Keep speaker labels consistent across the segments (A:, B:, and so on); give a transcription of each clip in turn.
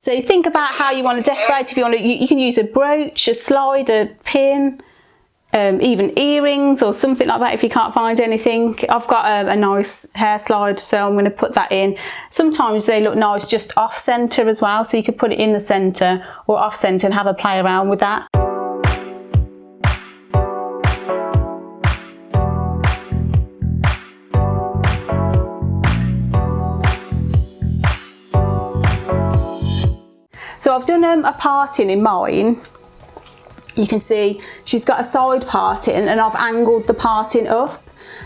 A: So you think about how you want to decorate. If you want to, you can use a brooch, a slide, a pin, even earrings or something like that if you can't find anything. I've got a nice hair slide, so I'm going to put that in. Sometimes they look nice just off centre as well, so you could put it in the centre or off centre and have a play around with that. So I've done a parting in mine. You can see she's got a side parting and I've angled the parting up,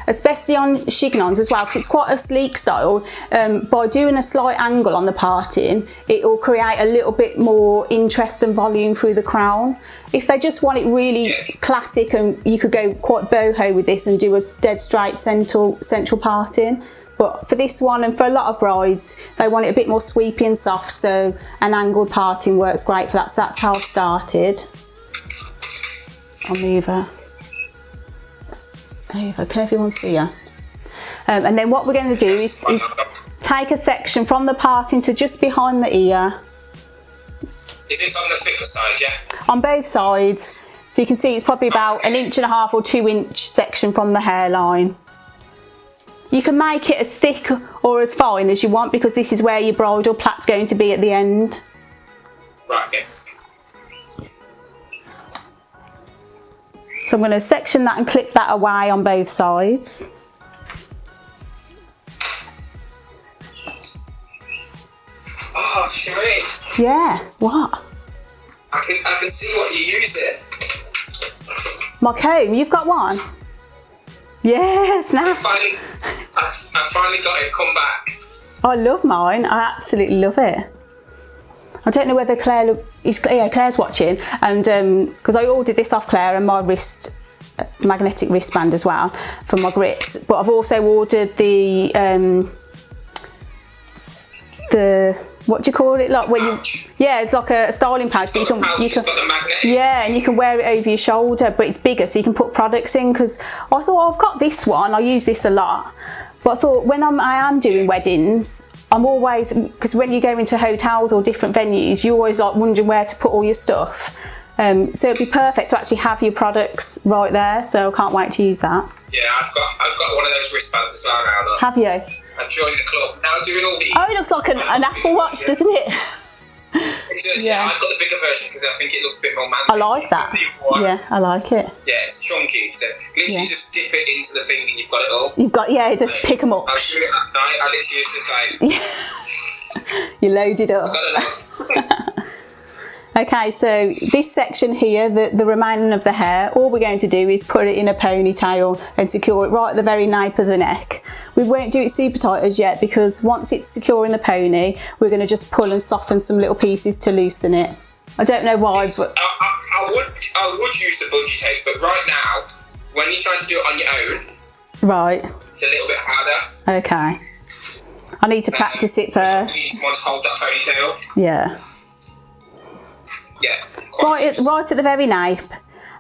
A: especially on chignons as well, because it's quite a sleek style. By doing a slight angle on the parting, it will create a little bit more interest and volume through the crown. If they just want it really classic, and you could go quite boho with this and do a dead straight central parting. But for this one and for a lot of brides, they want it a bit more sweepy and soft, so an angled parting works great for that. So that's how I've started. I'll move her over. Can everyone see her? And then what we're going to do is take a section from the parting to just behind the ear.
B: Is this on the thicker side, yeah?
A: On both sides. So you can see it's probably about 1.5 inch or 2 inch section from the hairline. You can make it as thick or as fine as you want, because this is where your bridal plait's going to be at the end.
B: Right, okay.
A: So I'm going to section that and clip that away on both sides.
B: Oh, Sheree.
A: Yeah, what?
B: I can see what you're using.
A: My comb, you've got one? Yeah, it's nice.
B: I finally got it come back.
A: I love mine. I absolutely love it. I don't know whether Claire Claire's watching, and because I ordered this off Claire and my magnetic wristband as well for my grits, but I've also ordered the what do you call it? Like when
B: pouch.
A: it's like a styling pouch. But you can yeah, and you can wear it over your shoulder, but it's bigger, so you can put products in. Because I thought, oh, I've got this one. I use this a lot, but I thought when I am doing weddings, I'm always, because when you go into hotels or different venues, you always like wondering where to put all your stuff. So it'd be perfect to actually have your products right there. So I can't wait to use that.
B: Yeah, I've got one of those wristbands as well now. Look.
A: Have you?
B: I've joined the club now, doing all these.
A: Oh, it looks like an Apple Watch, doesn't it?
B: It does, yeah. I've got the bigger version because I think it looks a bit more manly.
A: I like that. Yeah, I like it.
B: Yeah, it's chunky. So literally just dip it into the thing and you've got it all.
A: You've got, just pick them up.
B: I was doing it last night. I literally was just like...
A: You loaded up.
B: I got enough.
A: Okay, so this section here, the remaining of the hair, all we're going to do is put it in a ponytail and secure it right at the very nape of the neck. We won't do it super tight as yet, because once it's secure in the pony, we're going to just pull and soften some little pieces to loosen it. I don't know why, but...
B: I would use the bungee tape, but right now, when you try to do it on your own,
A: right,
B: it's a little bit harder.
A: Okay. I need to practice it first.
B: You need someone to hold that ponytail.
A: Yeah.
B: Yeah.
A: Right at the very nape,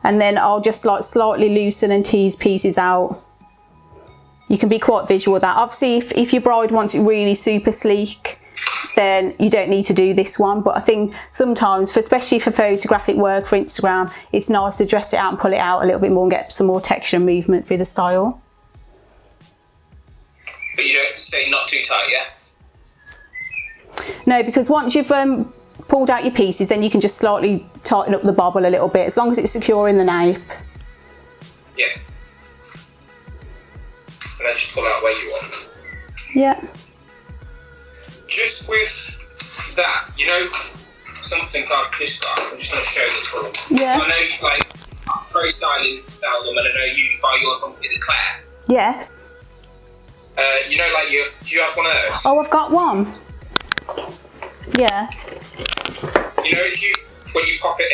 A: and then I'll just like slightly loosen and tease pieces out. You can be quite visual with that. Obviously, if your bride wants it really super sleek, then you don't need to do this one. But I think sometimes, especially for photographic work for Instagram, it's nice to dress it out and pull it out a little bit more and get some more texture and movement through the style.
B: But you don't say not too tight, yeah?
A: No, because once you've pulled out your pieces, then you can just slightly tighten up the bobble a little bit, as long as it's secure in the nape.
B: Yeah. And then just pull out where you want.
A: Yeah.
B: Just with that, you know, something I've just got, I'm just going to show this for them.
A: Yeah.
B: I know you like Pro Styling sell them, and I know you buy yours from, is it Claire?
A: Yes.
B: You know, like you have one of those?
A: Oh, I've got one. Yeah.
B: You know, when you pop it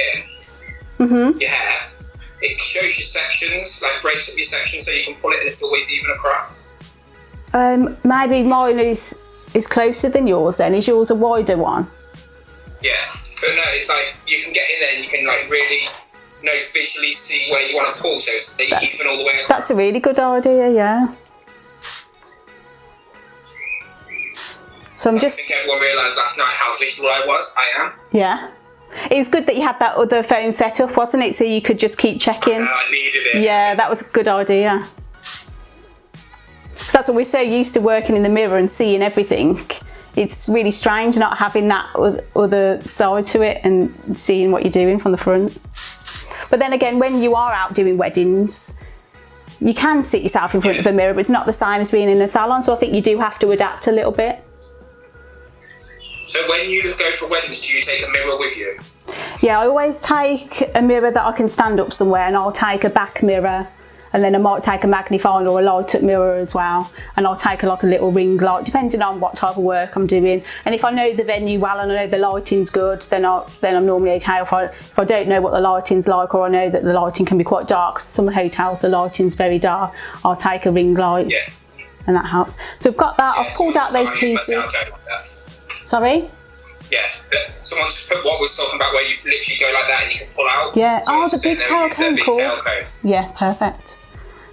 B: in, your hair, it shows you sections, like breaks up your sections, so you can pull it and it's always even across.
A: Maybe mine is closer than yours then. Is yours a wider one?
B: Yeah, but no, it's like you can get in there and you can like really visually see where you want to pull, so it's even all the way across.
A: That's a really good idea, yeah. So I'm
B: I think everyone realised last night how visual I was. I am.
A: Yeah. It was good that you had that other phone set up, wasn't it? So you could just keep checking.
B: I needed it.
A: Yeah, that was a good idea. So that's what we're so used to, working in the mirror and seeing everything. It's really strange not having that other side to it and seeing what you're doing from the front. But then again, when you are out doing weddings, you can sit yourself in front of a mirror, but it's not the same as being in a salon. So I think you do have to adapt a little bit.
B: So when you go for weddings, do you take a mirror with you?
A: Yeah, I always take a mirror that I can stand up somewhere, and I'll take a back mirror, and then I might take a magnifying or a light up mirror as well, and I'll take like a little ring light depending on what type of work I'm doing. And if I know the venue well and I know the lighting's good, then I'm normally okay. If I don't know what the lighting's like, or I know that the lighting can be quite dark, some hotels the lighting's very dark, I'll take a ring light.
B: Yeah.
A: And that helps. So I've got that. I've pulled out those pieces. Sorry?
B: Yeah, someone's put what was talking about, where you literally go like that and you can pull out.
A: Yeah,
B: Someone's
A: the big tail cone, of course. Yeah, perfect.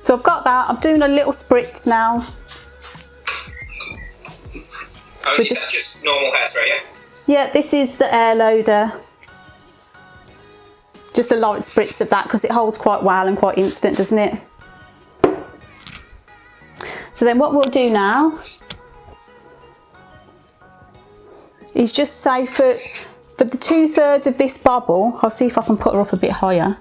A: So I've got that. I'm doing a little spritz now.
B: Oh, is that just normal hairspray, yeah?
A: Yeah, this is the air loader. Just a light spritz of that because it holds quite well and quite instant, doesn't it? So then what we'll do now is just say for the 2/3 of this bobble, I'll see if I can put her up a bit higher.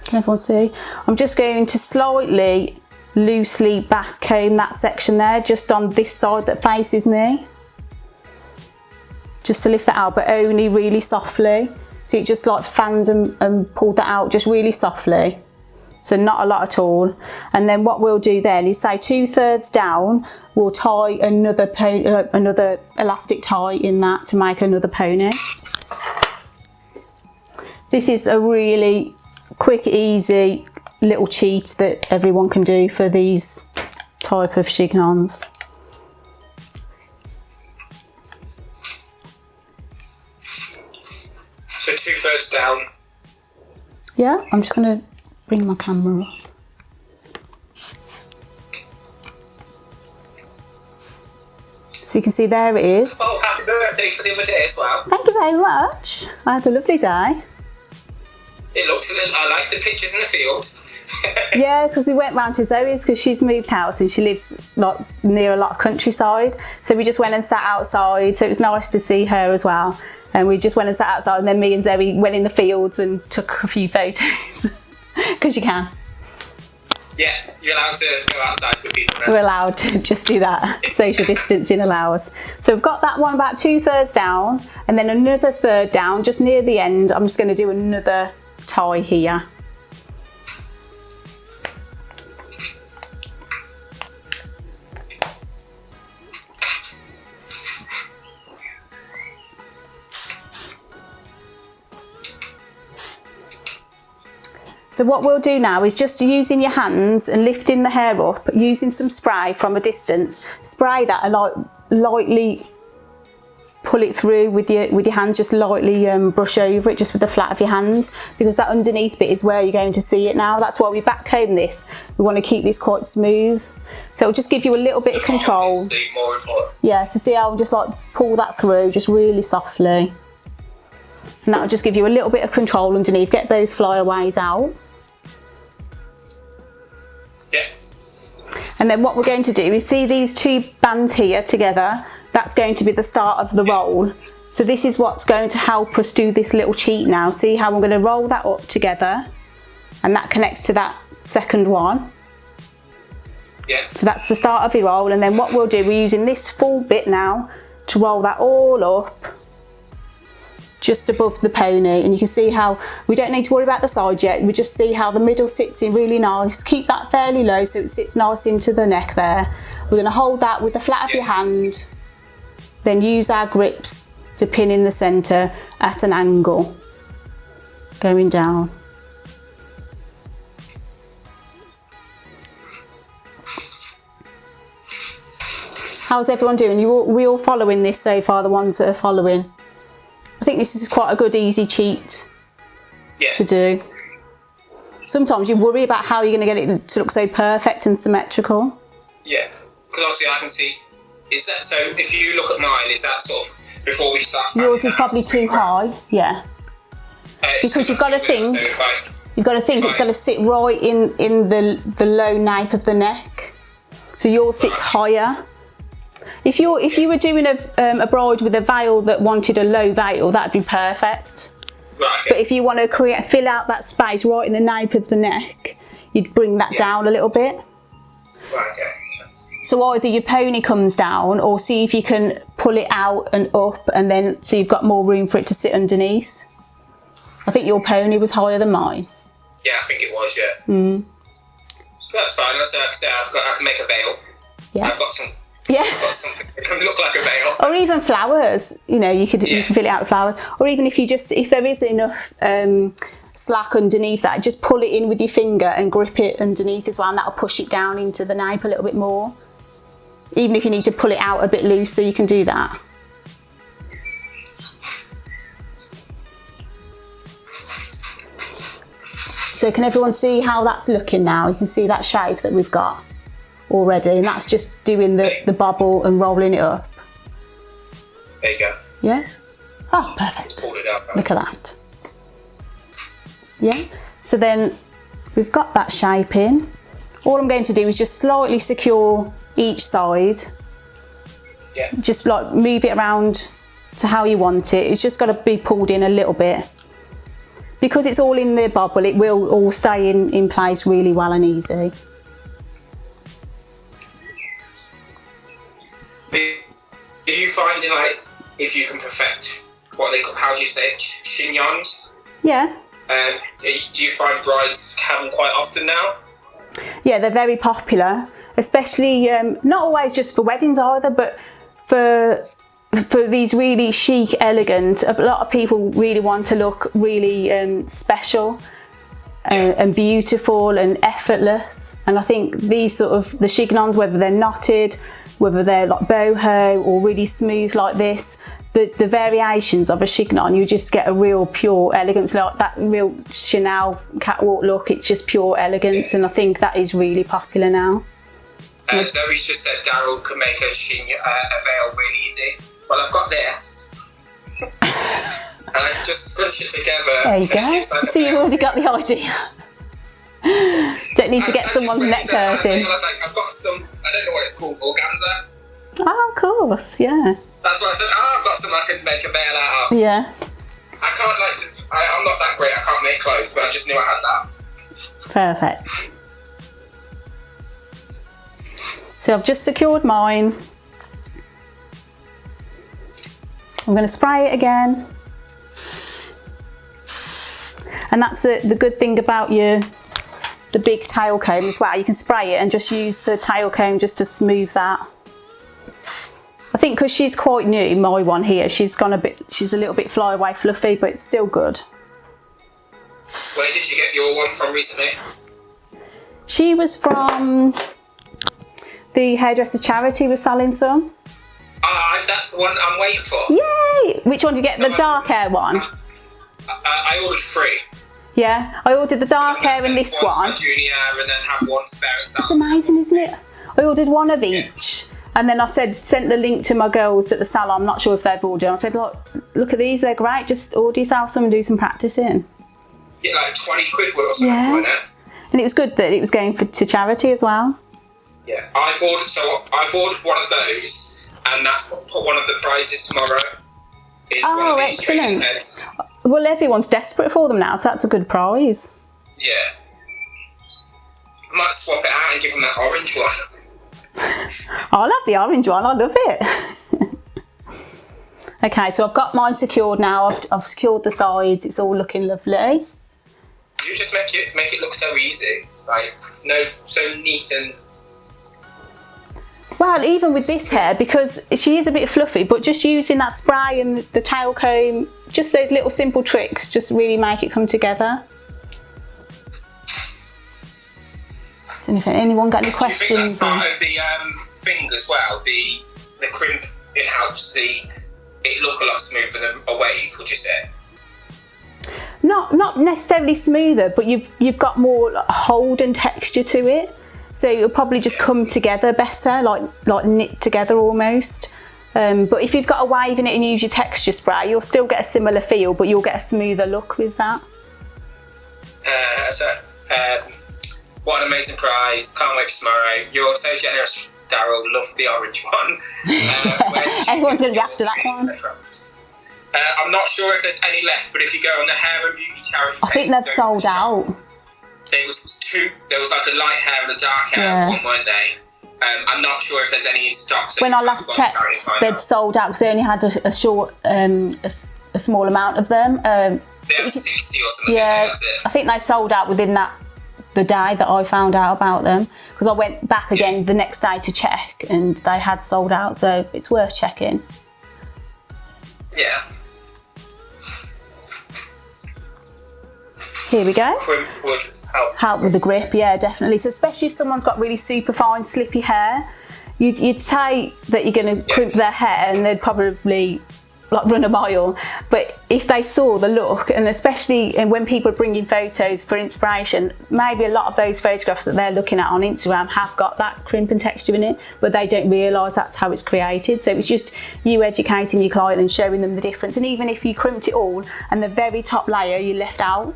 A: Can everyone see? I'm just going to slightly loosely back comb that section there, just on this side that faces me. Just to lift that out, but only really softly. So it just like fans and pulled that out just really softly. So not a lot at all. And then what we'll do then is say 2/3 down, we'll tie another elastic tie in that to make another pony. This is a really quick, easy little cheat that everyone can do for these type of chignons.
B: So 2/3 down.
A: Yeah, I'm just gonna bring my camera up. So you can see there it is.
B: Oh, happy birthday for the other day as well.
A: Thank you very much. I had a lovely day.
B: It looks a little, I like the pictures in the field.
A: Yeah, because we went round to Zoe's because she's moved house and she lives like near a lot of countryside. So we just went and sat outside. So it was nice to see her as well. And we just went and sat outside, and then me and Zoe went in the fields and took a few photos. Because you can.
B: Yeah, you're allowed to go outside with people now.
A: We're allowed to just do that. Social distancing allows. So we've got that one about 2/3 down, and then another third down just near the end. I'm just going to do another tie here. So what we'll do now is just using your hands and lifting the hair up, using some spray from a distance. Spray that and lightly pull it through with your hands, just lightly brush over it just with the flat of your hands, because that underneath bit is where you're going to see it now. That's why we back comb this. We want to keep this quite smooth. So it'll just give you a little bit of control. Yeah, so see how I'll just like pull that through just really softly. And that'll just give you a little bit of control underneath, get those flyaways out.
B: Yeah.
A: And then what we're going to do is see these two bands here together. That's going to be the start of the roll. So this is what's going to help us do this little cheat now. See how I'm going to roll that up together, and that connects to that second one.
B: Yeah.
A: So that's the start of your roll, and then what we'll do, we're using this full bit now to roll that all up just above the pony, and you can see how we don't need to worry about the side yet. We just see how the middle sits in really nice. Keep that fairly low so it sits nice into the neck there. We're going to hold that with the flat of your hand, then use our grips to pin in the centre at an angle going down. How's everyone doing? We all following this so far, the ones that are following? I think this is quite a good easy cheat to do. Sometimes you worry about how you're going to get it to look so perfect and symmetrical.
B: Yeah, because obviously I can see, is that, so if you look at mine, is that sort of, before we start...
A: Yours is probably too high, yeah. Because you've got to think, it's going to sit right in the low nape of the neck. So yours sits higher. If you were doing a bride with a veil that wanted a low veil, that'd be perfect.
B: Right, okay.
A: But if you want to fill out that space right in the nape of the neck, you'd bring that down a little bit.
B: Right, okay.
A: So either your pony comes down, or see if you can pull it out and up, and then so you've got more room for it to sit underneath. I think your pony was higher than mine.
B: Yeah, I think it was, yeah. That's fine. That's I can make a veil.
A: Yeah.
B: I've got some.
A: Yeah.
B: I've got something that can look like a veil.
A: Or even flowers. You know, you can fill it out with flowers. Or even if there is enough slack underneath that, just pull it in with your finger and grip it underneath as well, and that'll push it down into the nape a little bit more. Even if you need to pull it out a bit looser, you can do that. So can everyone see how that's looking now? You can see that shape that we've got already, and that's just doing the bobble and rolling it up.
B: There you go.
A: Yeah? Oh, perfect.
B: Pulled it out.
A: Look at that. Yeah? So then we've got that shape in. All I'm going to do is just slightly secure each side.
B: Yeah.
A: Just like move it around to how you want it. It's just got to be pulled in a little bit. Because it's all in the bobble, it will all stay in place really well and easy.
B: Are you finding, like, if you can perfect what they call, how do you say it, chignons?
A: Yeah.
B: Do you find brides have them quite often now?
A: Yeah, they're very popular, especially not always just for weddings either, but for these really chic, elegant. A lot of people really want to look really special and beautiful and effortless. And I think these sort of the chignons, whether they're knotted, whether they're like boho or really smooth like this, the variations of a chignon, you just get a real pure elegance, like that real Chanel catwalk look. It's just pure elegance, and I think that is really popular now.
B: Zoe's just said Darrel can make a veil really easy. Well, I've got this, and I can just scrunch it together.
A: There you go. So you've already got the idea. Don't need to get someone's neck curtain.
B: I was like, I've got some, I don't know what it's called, organza.
A: Oh, of course, yeah.
B: That's why I said, I've got some I can make a veil out of.
A: Yeah.
B: I can't like just, I'm not that great, I can't make clothes, but I just knew I had that.
A: Perfect. So I've just secured mine. I'm going to spray it again. And that's the good thing about the big tail comb as well. You can spray it and just use the tail comb just to smooth that. I think because she's quite new, my one here, she's a little bit flyaway fluffy, but it's still good.
B: Where did you get your one from recently?
A: She was from the hairdresser charity, was selling some.
B: That's the one I'm waiting for.
A: Yay! Which one did you get? The dark hair one?
B: I ordered 3.
A: Yeah, I ordered the dark hair and this one.
B: My junior and then have one spare and
A: It's amazing, isn't it? I ordered one of each. And then I sent the link to my girls at the salon. I'm not sure if they've ordered. I said, look at these, they're great. Just order yourself some and do some practicing.
B: Yeah, like 20 quid or something like that.
A: And it was good that it was going to charity as well.
B: Yeah, I've ordered one of those, and that's one of the prizes tomorrow. Is one of these training heads.
A: Well, everyone's desperate for them now, so that's a good prize.
B: Yeah. I might swap it out and give them that orange one.
A: I'll have the orange one, I love it. Okay, so I've got mine secured now. I've secured the sides, it's all looking lovely.
B: You just make it look so easy, like so neat and.
A: Well, even with this hair, because she is a bit fluffy, but just using that spray and the tail comb, just those little simple tricks, just really make it come together. Anyone got any questions?
B: Do you think that's part of the thing as well? The crimping helps it look a lot smoother than a wave, would you say?
A: not necessarily smoother, but you've got more like, hold and texture to it. So it'll probably just come together better, like knit together almost. But if you've got a wave in it and use your texture spray, you'll still get a similar feel, but you'll get a smoother look with that.
B: What an amazing prize. Can't wait for tomorrow. You're so generous, Darrel. Love the orange one.
A: Everyone's going to be after that one.
B: I'm not sure if there's any left, but if you go on the hair and beauty charity
A: I think they've sold out.
B: There was like a light hair and a dark hair one, weren't they? I'm not sure if there's any in stock. So
A: when I last checked, they'd sold out because they only had a short, a small amount of them.
B: They had 60 or something.
A: Yeah,
B: that's it.
A: I think they sold out within the day that I found out about them, because I went back again the next day to check and they had sold out, so it's worth checking.
B: Yeah.
A: Here we go.
B: Crimp would
A: help with the grip, yeah, definitely. So especially if someone's got really super fine slippy hair, you'd say that you're going to crimp their hair and they'd probably like run a mile. But if they saw the look, and especially when people are bringing photos for inspiration, maybe a lot of those photographs that they're looking at on Instagram have got that crimp and texture in it, but they don't realise that's how it's created. So it's just you educating your client and showing them the difference. And even if you crimped it all and the very top layer you left out,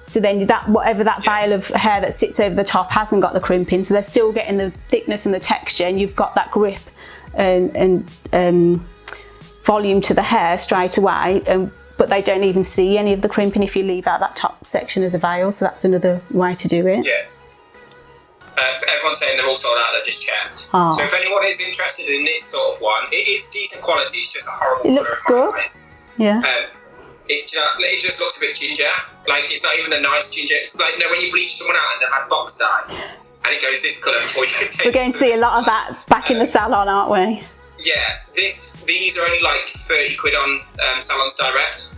A: so then that whatever that veil of hair that sits over the top hasn't got the crimping, so they're still getting the thickness and the texture, and you've got that grip and volume to the hair straight away, but they don't even see any of the crimping if you leave out that top section as a veil. So that's another way to do it.
B: Yeah. Everyone's saying they're all sold out. They've just checked.
A: Oh.
B: So if anyone is interested in this sort of one, it is decent quality. It's just a horrible.
A: It looks good. Yeah.
B: It just looks a bit ginger. Like it's not even a nice ginger. It's like, you know, when you bleach someone out and they've had box dye, and it goes this colour before you take.
A: We're going to see a lot of that back in the salon, aren't we?
B: Yeah, these are only like 30 quid on Salons Direct,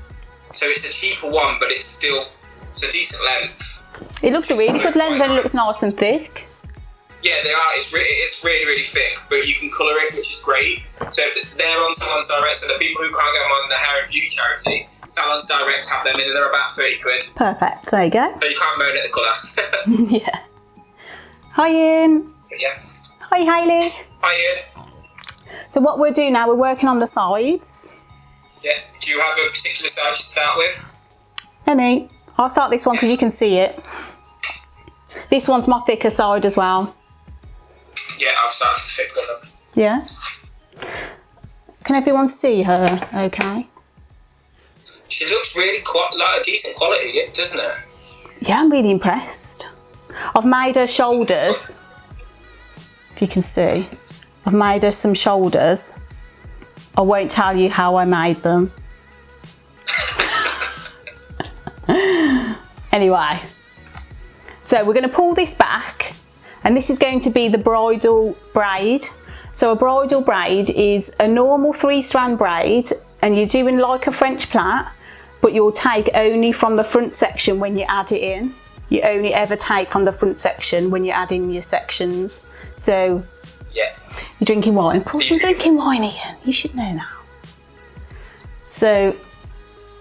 B: so it's a cheaper one, but it's a decent length.
A: It looks a really good length, and it looks nice and thick.
B: Yeah, they are. It's really, really thick, but you can colour it, which is great. So they're on Salons Direct, so the people who can't get them on the hair and beauty charity, Salons Direct have them in, and they're about 30 quid.
A: Perfect. There you go.
B: So you can't moan at the colour.
A: Yeah. Hi, Ian.
B: Yeah.
A: Hi, Hayley.
B: Hi, Ian.
A: So what we're doing now, we're working on the sides.
B: Yeah. Do you have a particular side to start with?
A: Any. I'll start this one because you can see it. This one's my thicker side as well.
B: Yeah, I'll start with the thick one.
A: Yeah. Can everyone see her okay?
B: She looks really like a decent quality, doesn't it?
A: Yeah, I'm really impressed. I've made her shoulders, if you can see. I've made her some shoulders. I won't tell you how I made them. Anyway, so we're going to pull this back, and this is going to be the bridal braid. So a bridal braid is a normal 3-strand braid, and you're doing like a French plait, but you'll take only from the front section when you add it in. You only ever take from the front section when you add in your sections. So
B: yeah.
A: You're drinking wine? Of course I'm drinking wine, Ian. You should know now. So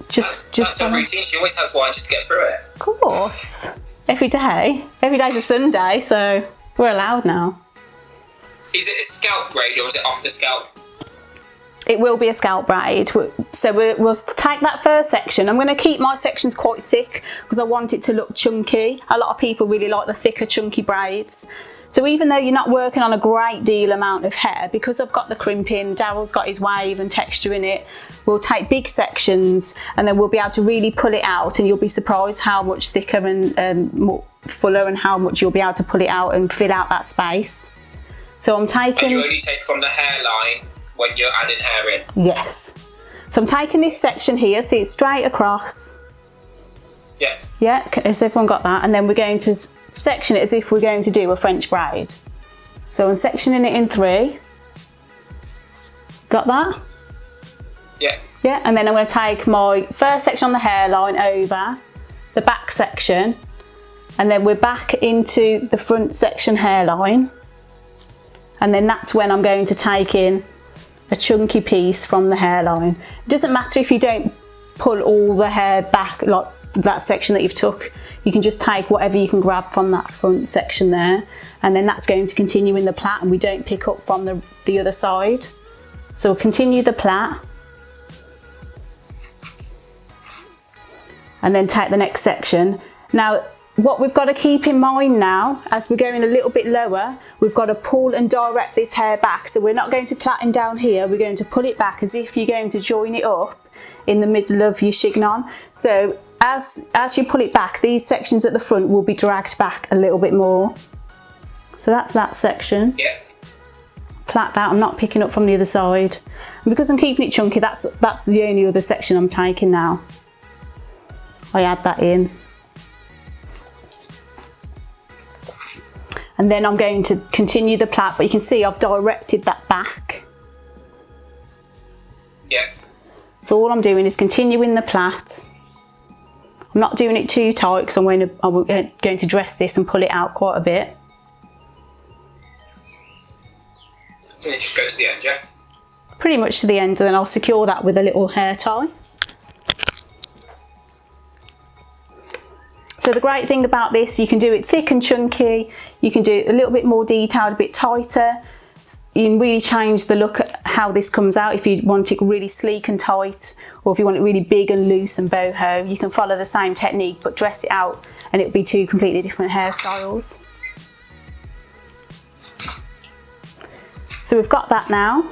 A: just
B: that's her routine. She always has wine just to get through it.
A: Of course. Every day. Every day's a Sunday, so we're allowed now.
B: Is it a scalp braid or is it off the scalp?
A: It will be a scalp braid. So we'll take that first section. I'm going to keep my sections quite thick because I want it to look chunky. A lot of people really like the thicker, chunky braids. So even though you're not working on a great deal amount of hair, because I've got the crimping, Darrel's got his wave and texture in it, we'll take big sections and then we'll be able to really pull it out, and you'll be surprised how much thicker and more fuller, and how much you'll be able to pull it out and fill out that space. So I'm taking...
B: And you only take from the hairline when you're adding hair in?
A: Yes. So I'm taking this section here, see it's straight across.
B: Yeah.
A: Yeah, has everyone got that? And then we're going to section it as if we're going to do a French braid. So I'm sectioning it in 3. Got that?
B: Yeah.
A: Yeah, and then I'm going to take my first section on the hairline over the back section, and then we're back into the front section hairline, and then that's when I'm going to take in a chunky piece from the hairline. It doesn't matter if you don't pull all the hair back, like that section that you've took, you can just take whatever you can grab from that front section there, and then that's going to continue in the plait, and we don't pick up from the other side. So we'll continue the plait and then take the next section. Now what we've got to keep in mind now, as we're going a little bit lower, we've got to pull and direct this hair back. So we're not going to plaiting down here, we're going to pull it back as if you're going to join it up in the middle of your chignon. So as you pull it back, these sections at the front will be dragged back a little bit more. So that's that section.
B: Yeah.
A: Plait that, I'm not picking up from the other side. And because I'm keeping it chunky, that's the only other section I'm taking now. I add that in. And then I'm going to continue the plait, but you can see I've directed that back.
B: Yeah.
A: So all I'm doing is continuing the plait. I'm not doing it too tight because I'm going to dress this and pull it out quite a bit.
B: And then just go to the end, yeah?
A: Pretty much to the end, and then I'll secure that with a little hair tie. So the great thing about this, you can do it thick and chunky, you can do it a little bit more detailed, a bit tighter. You can really change the look at how this comes out if you want it really sleek and tight, or if you want it really big and loose and boho. You can follow the same technique but dress it out and it'll be two completely different hairstyles. So we've got that now.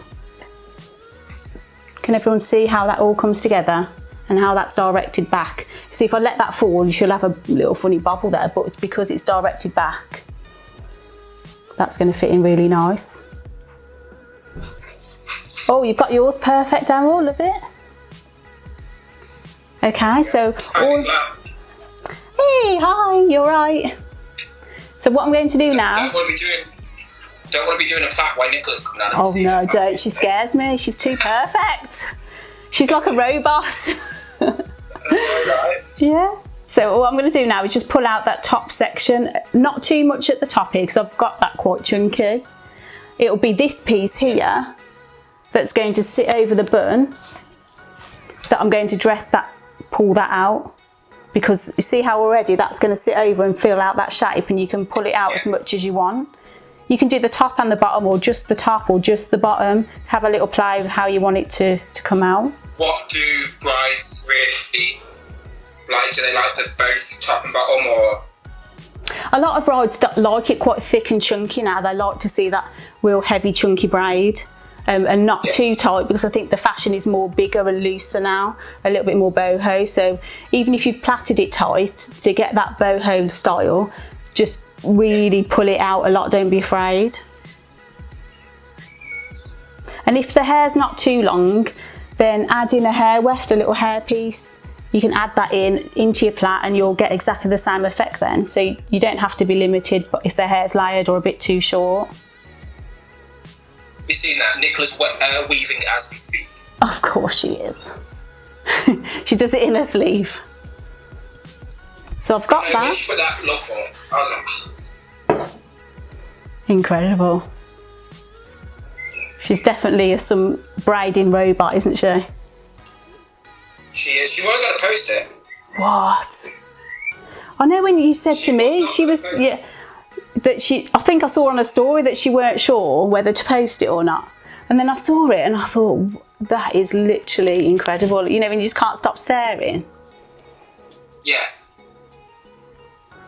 A: Can everyone see how that all comes together and how that's directed back? See, if I let that fall, you should have a little funny bubble there, but it's because it's directed back. That's going to fit in really nice. Oh, you've got yours perfect, Darrel, love it. Okay, so all... Hey, hi, you're right. So what I'm going to do now...
B: Don't want to be doing a plait while Nicola's coming down.
A: Oh no, don't. She scares me. She's too perfect. She's like a robot. Yeah. So what I'm going to do now is just pull out that top section. Not too much at the top here because I've got that quite chunky. It'll be this piece here that's going to sit over the bun that I'm going to dress that, pull that out, because you see how already that's going to sit over and fill out that shape, and you can pull it out as much as you want. You can do the top and the bottom, or just the top or just the bottom. Have a little play with how you want it to come out. What
B: do brides really like? Do they like the both top and bottom, or?
A: A lot of brides like it quite thick and chunky now. They like to see that real heavy chunky braid, and not too tight, because I think the fashion is more bigger and looser now, a little bit more boho. So even if you've plaited it tight, to get that boho style, just really pull it out a lot, don't be afraid. And if the hair's not too long, then add in a hair weft, a little hair piece. You can add that into your plait and you'll get exactly the same effect then. So you don't have to be limited, but if the hair's layered or a bit too short.
B: You've seen that? Nicola's weaving as we speak.
A: Of course she is. She does it in her sleeve. So I've got that.
B: When she put that look on, I was like...
A: Incredible. She's definitely some braiding robot, isn't she?
B: She is. She weren't going to post it.
A: What? I know when you said to me, she was, yeah, that she, I think I saw on a story that she weren't sure whether to post it or not. And then I saw it and I thought, that is literally incredible. You know, when you just can't stop staring.
B: Yeah.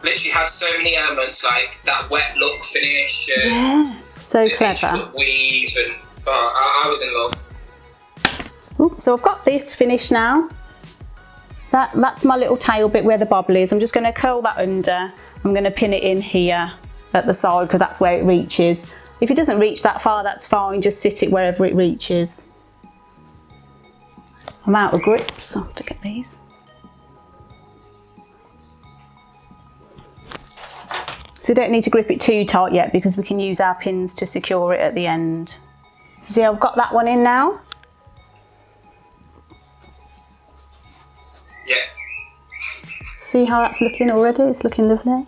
B: Literally had so many elements, like that wet look finish. And
A: yeah, so clever.
B: Weave and I was in love.
A: Ooh, so I've got this finished now. That's my little tail bit where the bobble is. I'm just going to curl that under. I'm going to pin it in here at the side because that's where it reaches. If it doesn't reach that far, that's fine. Just sit it wherever it reaches. I'm out of grips, so I'll have to get these. So you don't need to grip it too tight yet because we can use our pins to secure it at the end. See, I've got that one in now.
B: Yeah.
A: See how that's looking already? It's looking lovely.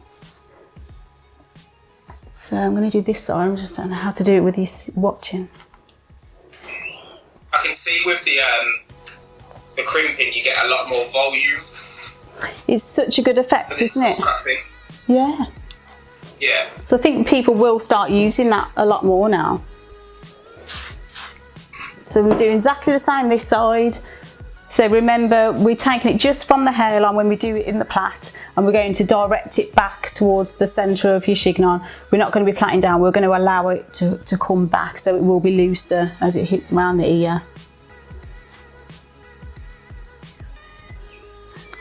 A: So I'm going to do this side. I just don't know how to do it with you watching.
B: I can see with the crimping you get a lot more volume.
A: It's such a good effect, isn't it? Yeah.
B: Yeah.
A: So I think people will start using that a lot more now. So we're doing exactly the same this side. So remember, we're taking it just from the hairline when we do it in the plait, and we're going to direct it back towards the centre of your chignon. We're not going to be plaiting down, we're going to allow it to come back, so it will be looser as it hits around the ear.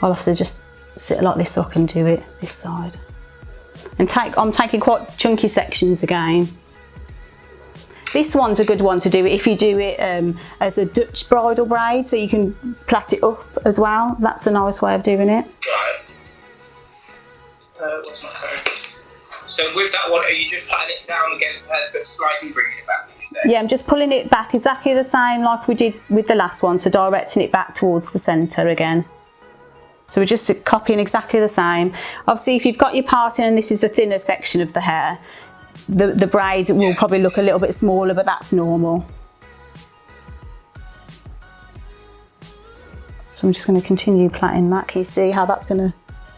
A: I'll have to just sit like this up and do it this side. And I'm taking quite chunky sections again. This one's a good one to do if you do it as a Dutch bridal braid, so you can plait it up as well. That's a nice way of doing it.
B: Right. What's my code? So with that one, are you just plaiting it down against the head but slightly bringing it back, did you say?
A: Yeah, I'm just pulling it back exactly the same like we did with the last one, so directing it back towards the centre again. So we're just copying exactly the same. Obviously, if you've got your parting and this is the thinner section of the hair, the braid will probably look a little bit smaller, but that's normal. So I'm just going to continue plaiting that. Can you see how that's going to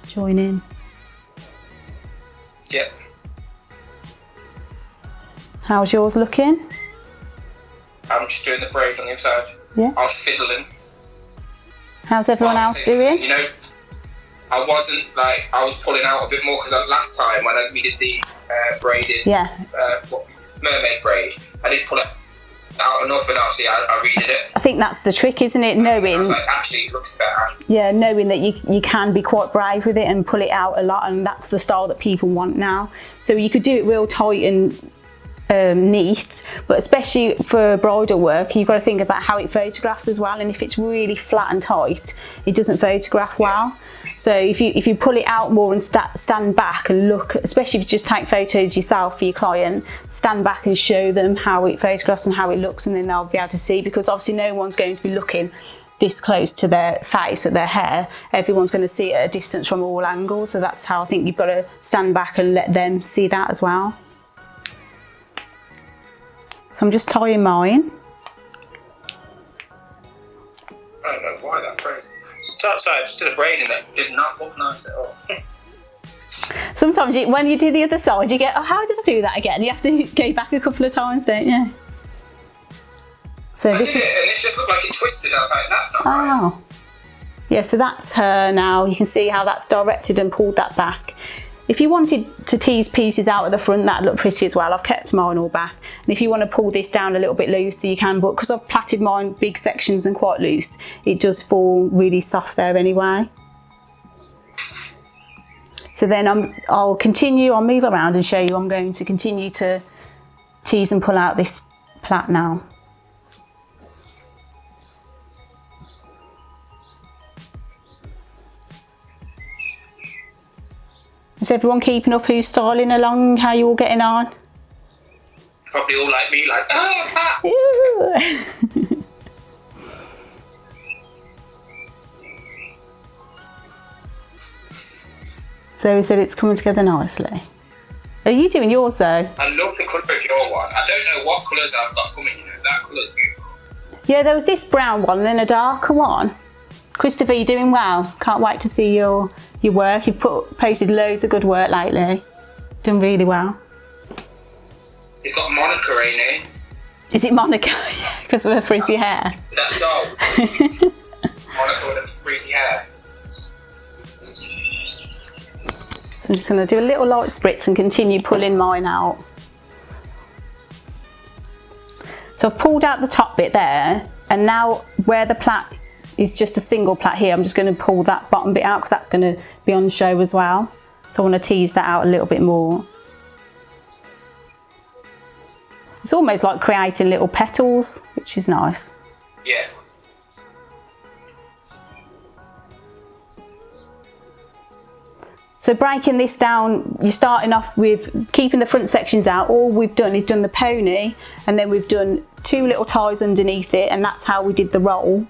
A: join in?
B: Yep.
A: How's yours looking?
B: I'm just doing the braid on the other side.
A: Yeah.
B: I was fiddling.
A: How's everyone else doing?
B: You know, I wasn't like, I was pulling out a bit more because last time when we did the braided mermaid braid, I didn't pull it out enough, and obviously I redid it.
A: I think that's the trick, isn't it? Knowing.
B: I was like, actually, it looks better.
A: Yeah, knowing that you can be quite brave with it and pull it out a lot, and that's the style that people want now. So you could do it real tight and neat, but especially for bridal work, you've got to think about how it photographs as well, and if it's really flat and tight, it doesn't photograph well. So if you pull it out more and stand back and look, especially if you just take photos yourself for your client, stand back and show them how it photographs and how it looks, and then they'll be able to see, because obviously no one's going to be looking this close to their face, at their hair. Everyone's going to see it at a distance from all angles, so that's how I think you've got to stand back and let them see that as well. So I'm just tying mine.
B: I don't know why that braid. It's outside, just did a braid and it did not look nice at all.
A: Sometimes when you do the other side, you get, oh, how did I do that again? You have to go back a couple of times, don't you? So
B: I did it and it just looked like it twisted. I was like, that's not right.
A: Oh. Yeah, so that's her now. You can see how that's directed and pulled that back. If you wanted to tease pieces out at the front, that'd look pretty as well. I've kept mine all back. And if you want to pull this down a little bit looser, you can, but because I've plaited mine big sections and quite loose, it does fall really soft there anyway. So then I'll move around and show you. I'm going to continue to tease and pull out this plait now. Is everyone keeping up who's styling along? How you all getting on?
B: Probably all like me, like, oh, Pats!
A: So we said it's coming together nicely. Are you doing yours though?
B: I love the colour of your one. I don't know what colours I've got coming, you know. That colour's beautiful.
A: Yeah, there was this brown one and then a darker one. Christopher, you're doing well. Can't wait to see your work. You've posted loads of good work lately. Done really well.
B: It's got Monica in it.
A: Is it Monica? Because of her frizzy hair.
B: That doll. Monica with a frizzy hair.
A: So I'm just going to do a little light spritz and continue pulling mine out. So I've pulled out the top bit there, and now where the plait is just a single plait here, I'm just going to pull that bottom bit out because that's going to be on show as well. So I want to tease that out a little bit more. It's almost like creating little petals, which is nice.
B: Yeah.
A: So breaking this down, you're starting off with keeping the front sections out. All we've done is done the pony, and then we've done 2 little ties underneath it, and that's how we did the roll.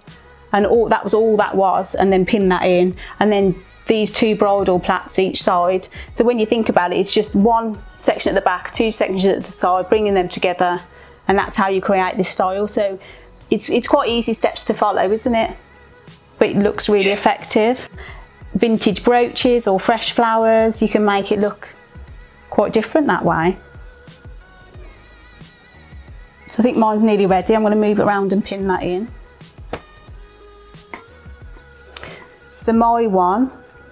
A: And that was all that was, and then pin that in, and then these 2 bridal plaits each side. So when you think about it, it's just 1 section at the back, 2 sections at the side, bringing them together, and that's how you create this style. So it's quite easy steps to follow, isn't it? But it looks really effective. vintage brooches or fresh flowers, you can make it look quite different that way. So I think mine's nearly ready. I'm going to move it around and pin that in. So my one.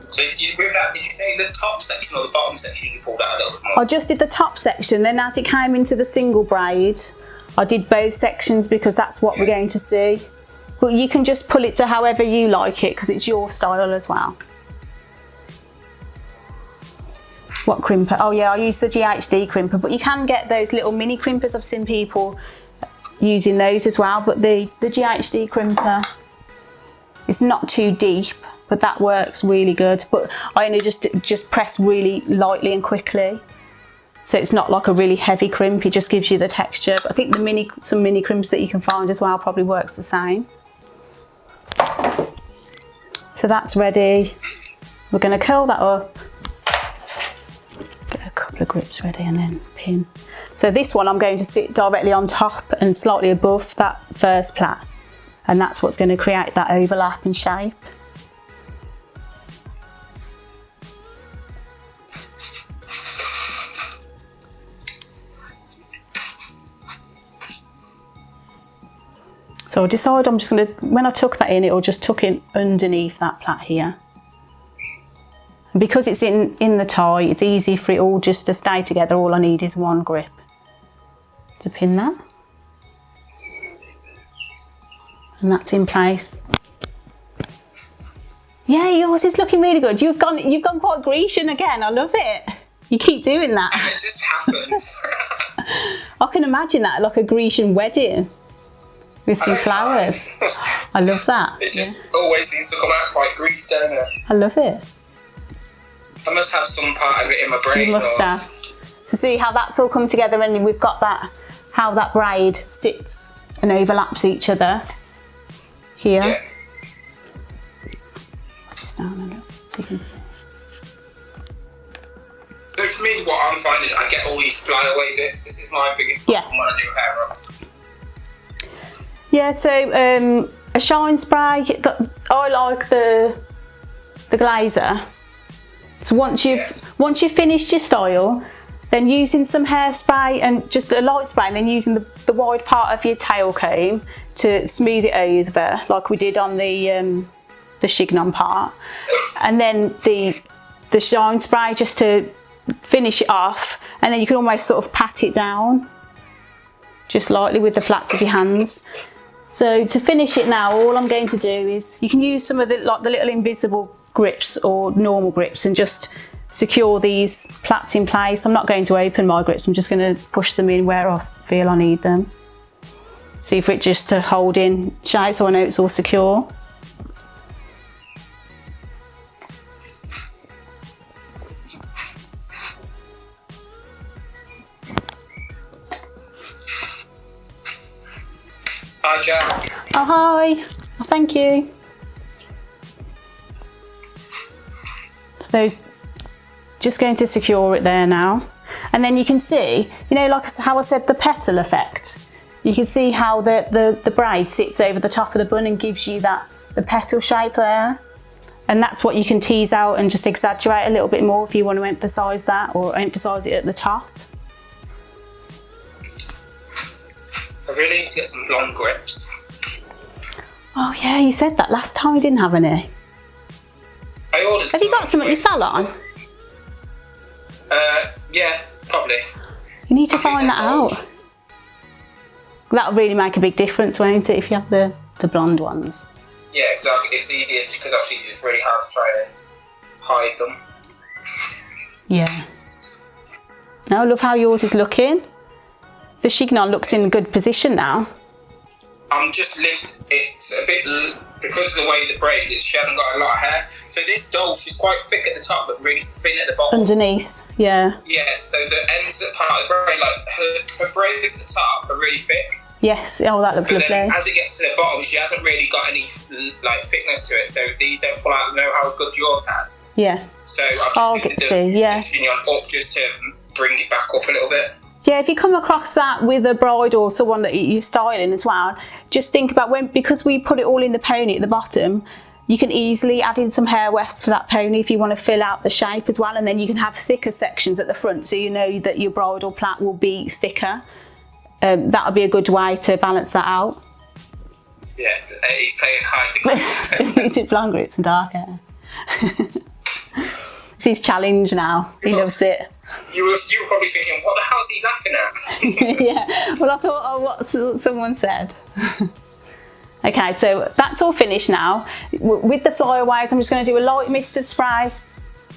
B: So with that, did you say the top section or the bottom section you pulled out a little bit more?
A: I just did the top section, then as it came into the single braid, I did both sections because that's what we're going to see. But you can just pull it to however you like it because it's your style as well. What crimper? Oh yeah, I use the GHD crimper, but you can get those little mini crimpers. I've seen people using those as well, but the GHD crimper is not too deep, but that works really good. But I only just press really lightly and quickly, so it's not like a really heavy crimp. It just gives you the texture. But I think some mini crimps that you can find as well probably works the same. So that's ready. We're going to curl that up. Get a couple of grips ready and then pin. So this one I'm going to sit directly on top and slightly above that first plait, and that's what's going to create that overlap and shape. So I decide I'm just going to, when I tuck that in, it'll just tuck in underneath that plait here. And because it's in the tie, it's easy for it all just to stay together. All I need is one grip to pin that. And that's in place. Yeah, yours is looking really good. You've gone quite Grecian again. I love it. You keep doing that.
B: It just happens.
A: I can imagine that, like a Grecian wedding with some flowers. I love that.
B: It just always seems to come out quite Greek, don't it?
A: I love it.
B: I must have some part of it in my brain.
A: You must have. So see how that's all come together, and we've got that, how that braid sits and overlaps each other here.
B: Yeah.
A: Just down a little so you can see.
B: So for me, what I'm finding, I get all these flyaway bits. This is my biggest problem when I do hair up.
A: Yeah, so a shine spray, I like the glazer. So once you've finished your style, then using some hairspray and just a light spray, and then using the wide part of your tail comb to smooth it over, like we did on the chignon part, and then the shine spray just to finish it off, and then you can almost sort of pat it down just lightly with the flats of your hands. So to finish it now, all I'm going to do is, you can use some of the little invisible grips or normal grips and just secure these plaits in place. I'm not going to open my grips, I'm just going to push them in where I feel I need them. See for it just to hold in shape so I know it's all secure.
B: Hi, Jack.
A: Oh, hi. Oh, thank you. So those, just going to secure it there now. And then you can see, you know, like how I said, the petal effect. You can see how the braid sits over the top of the bun and gives you the petal shape there. And that's what you can tease out and just exaggerate a little bit more if you want to emphasise that, or emphasise it at the top.
B: I really need to get some blonde grips.
A: Oh yeah, you said that last time you didn't have any.
B: I ordered some.
A: Have you got some at your salon?
B: Yeah, probably.
A: You need to find that out. That'll really make a big difference, won't it, if you have the blonde ones?
B: Yeah, because it's easier, because obviously it's really hard to try and hide them.
A: Yeah. Now I love how yours is looking. The chignon looks in a good position now.
B: I'm just it's a bit, because of the way the braid is, she hasn't got a lot of hair. So this doll, she's quite thick at the top, but really thin at the bottom.
A: Underneath, yeah.
B: Yeah, so the ends part of the braid, like her braids at the top are really thick.
A: Yes, oh that looks lovely.
B: Then as it gets to the bottom, she hasn't really got any like thickness to it, so these don't pull out. Know how good yours has.
A: Yeah.
B: So I've just need to do the chignon up just to bring it back up a little bit.
A: Yeah, if you come across that with a bride or someone that you're styling as well, just think about because we put it all in the pony at the bottom, You can easily add in some hair wefts to that pony if you want to fill out the shape as well, and then you can have thicker sections at the front so you know that your bridal plait will be thicker. That'll be a good way to balance that out.
B: Yeah, he's playing hide the group.
A: He's in blonde groups and dark hair. It's his challenge now. He loves it.
B: You were probably thinking, what the hell is he laughing at?
A: Yeah, well I thought, oh, what someone said. Okay, so that's all finished now. With the flyaways, I'm just going to do a light mist of spray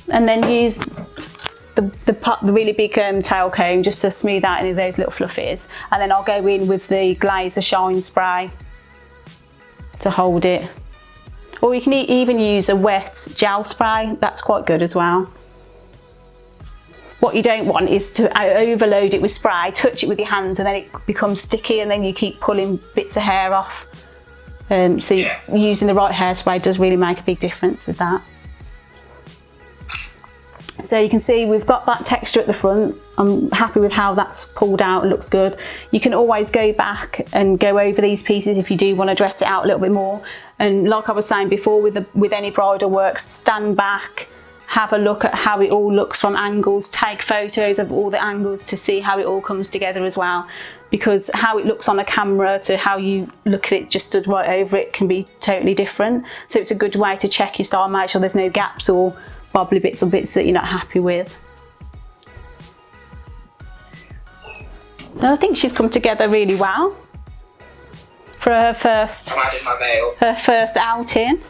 A: and then use the really big tail comb just to smooth out any of those little fluffies. And then I'll go in with the Glazer Shine spray to hold it. Or you can even use a wet gel spray, that's quite good as well. What you don't want is to overload it with spray, touch it with your hands and then it becomes sticky and then you keep pulling bits of hair off. So using the right hairspray does really make a big difference with that. So you can see we've got that texture at the front. I'm happy with how that's pulled out, it looks good. You can always go back and go over these pieces if you do want to dress it out a little bit more. And like I was saying before, with any bridal work, stand back, have a look at how it all looks from angles, take photos of all the angles to see how it all comes together as well. Because how it looks on a camera to how you look at it just stood right over it can be totally different. So it's a good way to check your style, make sure there's no gaps or bobbly bits or bits that you're not happy with. So I think she's come together really well for her first outing.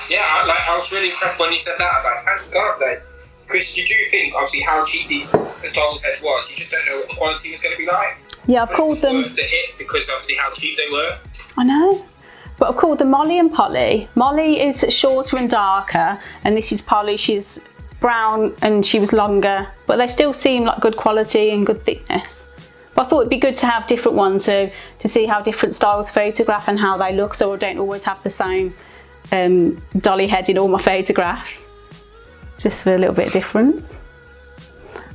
B: Yeah, I was really impressed when you said that. I was like, thank God that. Because you do think, obviously, how cheap these doll's head was. You just don't know what the quality was going to be like.
A: Yeah, I've called them.
B: It was worth the hit because obviously how cheap they were.
A: I know. But I've called them Molly and Polly. Molly is shorter and darker, and this is Polly. She's brown and she was longer, but they still seem like good quality and good thickness. But I thought it'd be good to have different ones to see how different styles photograph and how they look, so I don't always have the same dolly head in all my photographs. Just for a little bit of difference.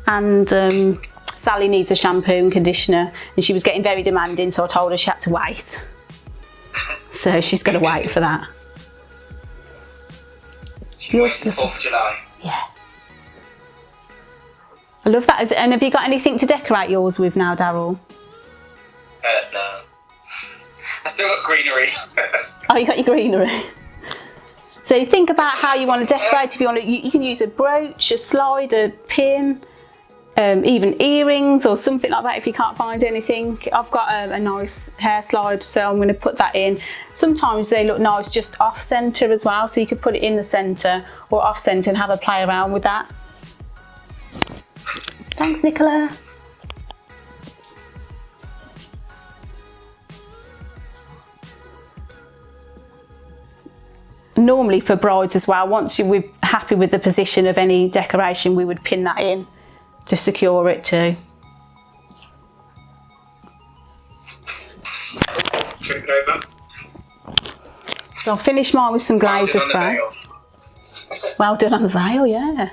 A: And Sally needs a shampoo and conditioner and she was getting very demanding, so I told her she had to wait. So she's going to wait for that.
B: She's waiting for 4th of July.
A: Yeah. I love that. And have you got anything to decorate yours with now, Darrel?
B: No. I still got greenery.
A: Oh, you got your greenery. So think about how you want to decorate. If you want to, you can use a brooch, a slide, a pin, even earrings or something like that if you can't find anything. I've got a nice hair slide, so I'm going to put that in. Sometimes they look nice just off centre as well, so you could put it in the centre or off centre and have a play around with that. Thanks, Nicola. Normally for brides as well, once we're happy with the position of any decoration, we would pin that in to secure it too.
B: Trip it over.
A: So I'll finish mine with some glazer spray. Well done on the veil, yeah.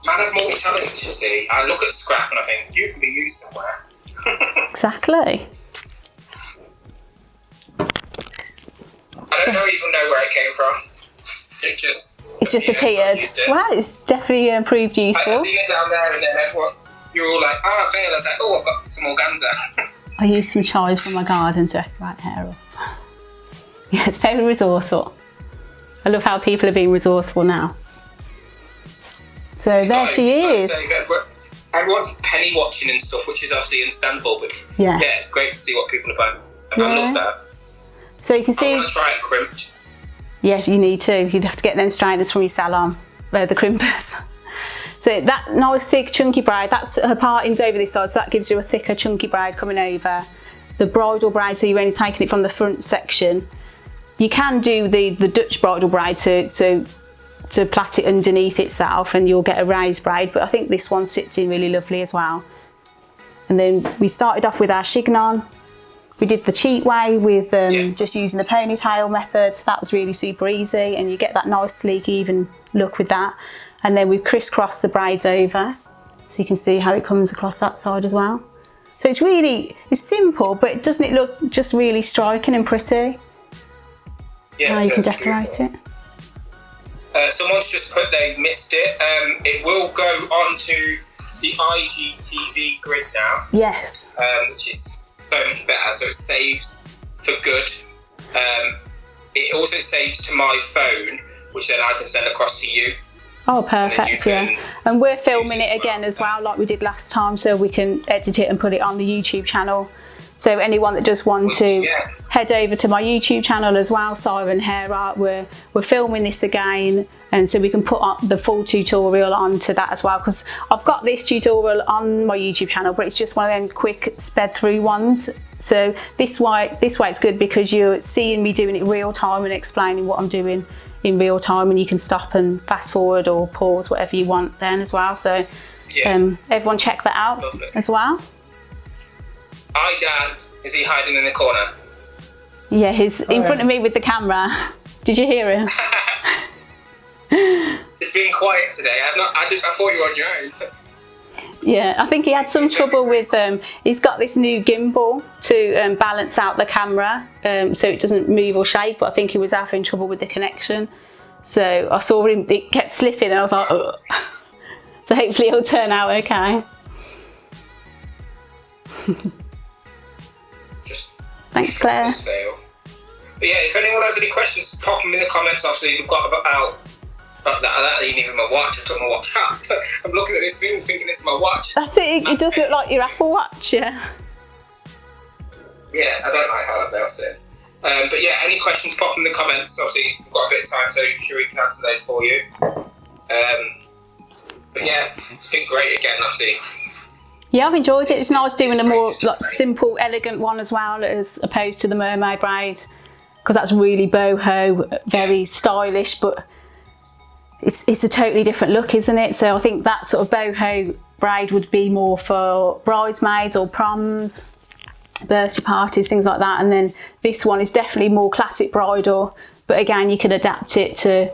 B: Man of multi-talents, you see. I look at scrap and I think, you can be used somewhere.
A: Exactly.
B: I don't even know where it came from. It's just
A: appeared. Wow, it's definitely proved useful.
B: I've seen it down there and then everyone, you're all like, oh, veil. I was like, oh, I've got some organza.
A: I used some chives from my garden to decorate hair off. Yeah, it's very resourceful. I love how people are being resourceful now. So there she is.
B: Everyone's penny watching and stuff, which is obviously understandable, but yeah, it's great to see what people are buying. I love that.
A: So you can see.
B: I want to try it crimped.
A: Yes, you need to. You'd have to get them straighteners from your salon, the crimpers. So that nice thick chunky braid, that's her parting's over this side, so that gives you a thicker chunky braid coming over. The bridal braid, so you're only taking it from the front section. You can do the Dutch bridal braid to plait it underneath itself and you'll get a raised braid, but I think this one sits in really lovely as well. And then we started off with our chignon. We did the cheat way with just using the ponytail method, so that was really super easy and you get that nice sleek even look with that. And then we crisscrossed the braids over, so you can see how it comes across that side as well. So it's simple, but doesn't it look just really striking and pretty?
B: Yeah,
A: how you can decorate it.
B: Someone's just put they missed it. It will go onto the IGTV grid now.
A: Yes.
B: Which is so much better. So it saves for good. It also saves to my phone, which then I can send across to you.
A: Oh, perfect, yeah. And we're filming it again as well, like we did last time, so we can edit it and put it on the YouTube channel. So anyone that does want to head over to my YouTube channel as well, Siren Hair Art, we're filming this again, and so we can put up the full tutorial onto that as well, because I've got this tutorial on my YouTube channel, but it's just one of them quick sped through ones. So this way it's good, because you're seeing me doing it real time and explaining what I'm doing in real time, and you can stop and fast forward or pause, whatever you want then as well. So everyone check that out as well. Hi Dan, is he hiding in the corner? Yeah, he's in front of me with the camera. Did you hear him?
B: It's been quiet today. I thought you were on your own.
A: Yeah, I think he had some trouble with, he's got this new gimbal to balance out the camera so it doesn't move or shake, but I think he was having trouble with the connection. So I saw him, it kept slipping, and I was like, ugh. So hopefully it'll turn out okay. Thanks, Claire.
B: But yeah, if anyone has any questions, pop them in the comments. Obviously, we've got about that ain't even my watch. I took my watch out. I'm looking at this thing thinking it's my watch.
A: That's it. It does look like your Apple Watch, yeah.
B: Yeah, I don't like how that belts in. But yeah, any questions, pop them in the comments. Obviously, we've got a bit of time, so Sheree can answer those for you. But yeah, it's been great again, obviously.
A: Yeah, I've enjoyed it. It's nice doing a more simple, elegant one as well, as opposed to the mermaid braid, because that's really boho, very stylish, but it's a totally different look, isn't it? So I think that sort of boho braid would be more for bridesmaids or proms, birthday parties, things like that. And then this one is definitely more classic bridal, but again, you can adapt it to,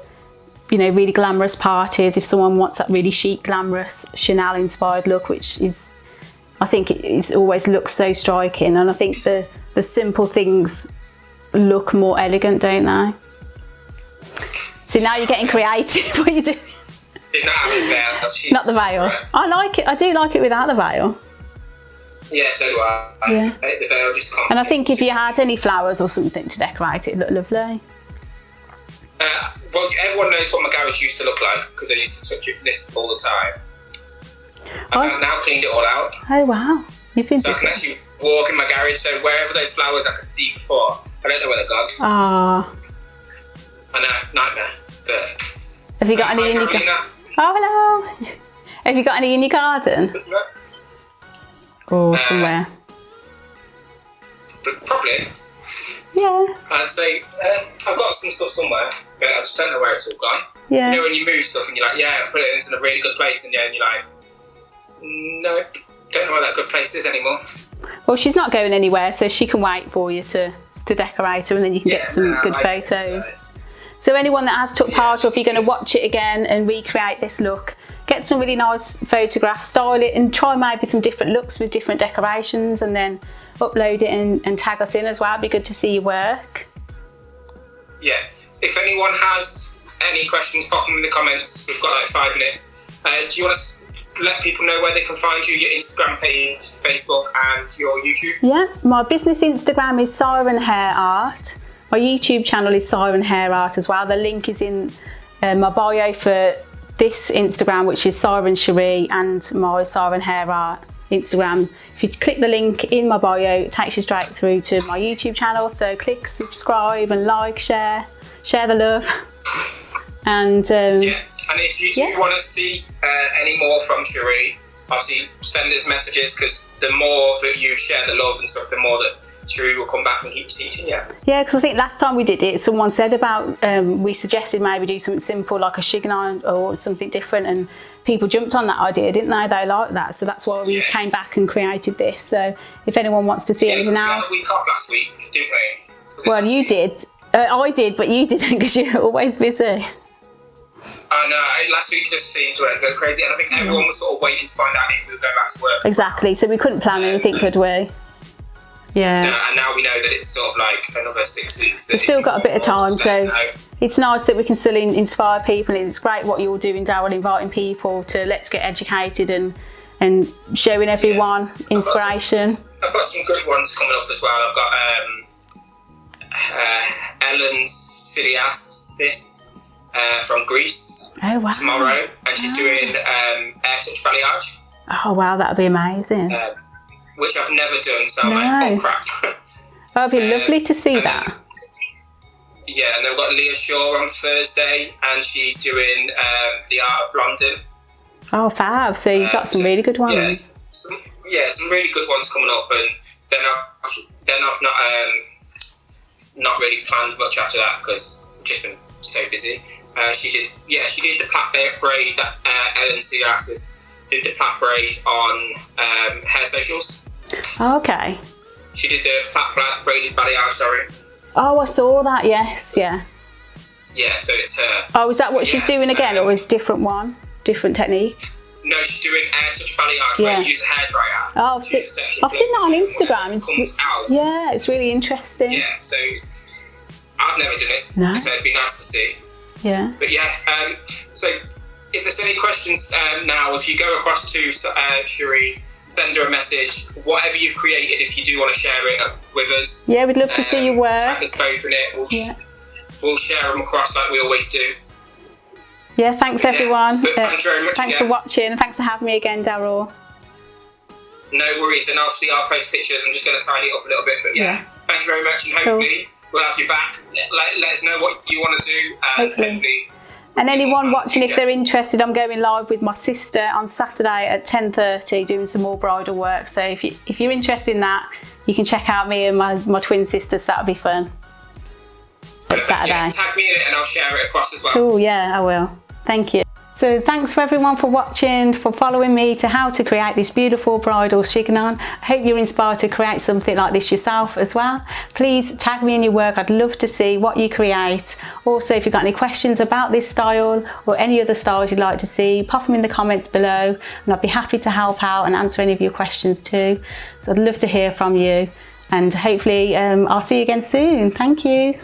A: you know, really glamorous parties if someone wants that really chic, glamorous, Chanel inspired look, which is, I think it always looks so striking. And I think the simple things look more elegant, don't they? So now you're getting creative. What are you doing?
B: She's not having veil.
A: Not the veil. Right. I like it. I do like it without the veil.
B: Yeah, so do I. Yeah. The veil just can't.
A: And I think if you had any flowers or something to decorate it, it'd look lovely.
B: Well, everyone knows what my garage used to look like, because I used to touch this all the time. I've now cleaned it all out.
A: Oh wow. You've been
B: so busy. I can actually walk in my garage, so wherever those flowers I could see before, I don't know where they're gone.
A: Ah.
B: I know, nightmare. But
A: have you got any in your garden? Oh, hello. Have you got any in your garden? Or somewhere?
B: Probably.
A: Yeah.
B: I'd say I've got some stuff somewhere, but I just don't know where it's all gone.
A: Yeah.
B: You know when you move stuff and you're like, yeah, put it in a really good place, and you're like, no, don't know where that good place is anymore. Well,
A: she's not going anywhere, so she can wait for you to decorate her, and then you can get some good photos. So anyone that has took part, or if you're going to watch it again and recreate this look, get some really nice photographs, style it, and try maybe some different looks with different decorations, and then upload it and tag us in as well. It'd be good to see your work. Yeah. If anyone has any questions, pop them in the comments. We've got like 5 minutes. Do you want to let people know where they can find you, your Instagram page, Facebook, and your YouTube? Yeah, my business Instagram is Siren Hair Art. My YouTube channel is Siren Hair Art as well. The link is in my bio for this Instagram, which is Siren Sheree, and my Siren Hair Art Instagram. If you click the link in my bio, it takes you straight through to my YouTube channel. So click subscribe and like, share the love. And yeah, and if you do want to see any more from Sheree, obviously send us messages, because the more that you share the love and stuff, the more that Sheree will come back and keep teaching you. Yeah, because I think last time we did it, someone said about, we suggested maybe do something simple like a chignon or something different, and people jumped on that idea, didn't they? They liked that, so that's why we came back and created this. So if anyone wants to see anything else. We had a week off last week, didn't we? Well, you did. I did, but you didn't, because you're always busy.
B: I know, last week just seemed to go crazy, and I think everyone was sort of waiting to find out if we were going back to work.
A: Exactly, so we couldn't plan anything, could we? Yeah.
B: And now we know that it's sort of like another 6 weeks.
A: We've still got a bit of time, so it's nice that we can still inspire people, and it's great what you're doing, Darrel, inviting people to let's get educated and showing everyone inspiration.
B: I've got some good ones coming up as well. I've got Ellen Siliasis from Greece tomorrow, and she's doing air touch balayage.
A: Oh wow, that'd be amazing.
B: Which I've never done, so I'm like, oh crap.
A: That'd be lovely to see that.
B: Yeah, and then we've got Leah Shaw on Thursday, and she's doing the art of blonding. Oh
A: fab! So you've got some really good ones.
B: Yeah, some really good ones coming up, and then I've not really planned much after that because I've just been so busy. She did the plait braid that Ellen Siliasis did the plait braid on Hair Socials.
A: Okay.
B: She did the plait braided balayage, sorry.
A: Oh, I saw that. Yes, yeah.
B: Yeah, so it's her.
A: Oh, is that what she's doing again, or is it a different one, different technique?
B: No, she's doing air touch balayage where you use a hairdryer.
A: Oh, I've seen that on Instagram. Yeah, it's really interesting.
B: Yeah, so I've never done it. No. So it'd be nice to see.
A: Yeah.
B: But yeah, so if there's any questions now, if you go across to Sheree, send her a message, whatever you've created, if you do want to share it with us.
A: Yeah, we'd love to see your work.
B: Tag us both in it. We'll share them across like we always do.
A: Yeah, thanks everyone.
B: Thanks very much.
A: Thanks for watching, and thanks for having me again, Darrel.
B: No worries, and I'll post pictures. I'm just going to tidy it up a little bit, but yeah. Thank you very much, and hopefully we'll have you back. Let us know what you want to do, and hopefully.
A: And anyone watching, if they're interested, I'm going live with my sister on Saturday at 10:30 doing some more bridal work. So if you're interested in that, you can check out me and my twin sisters. That'll be fun. It's Saturday.
B: Yeah, tag me in it and I'll share it across as well.
A: Cool, yeah, I will. Thank you. So thanks for everyone for watching, for following me to how to create this beautiful bridal chignon. I hope you're inspired to create something like this yourself as well. Please tag me in your work. I'd love to see what you create. Also, if you've got any questions about this style or any other styles you'd like to see, pop them in the comments below and I'd be happy to help out and answer any of your questions too. So I'd love to hear from you, and hopefully I'll see you again soon. Thank you.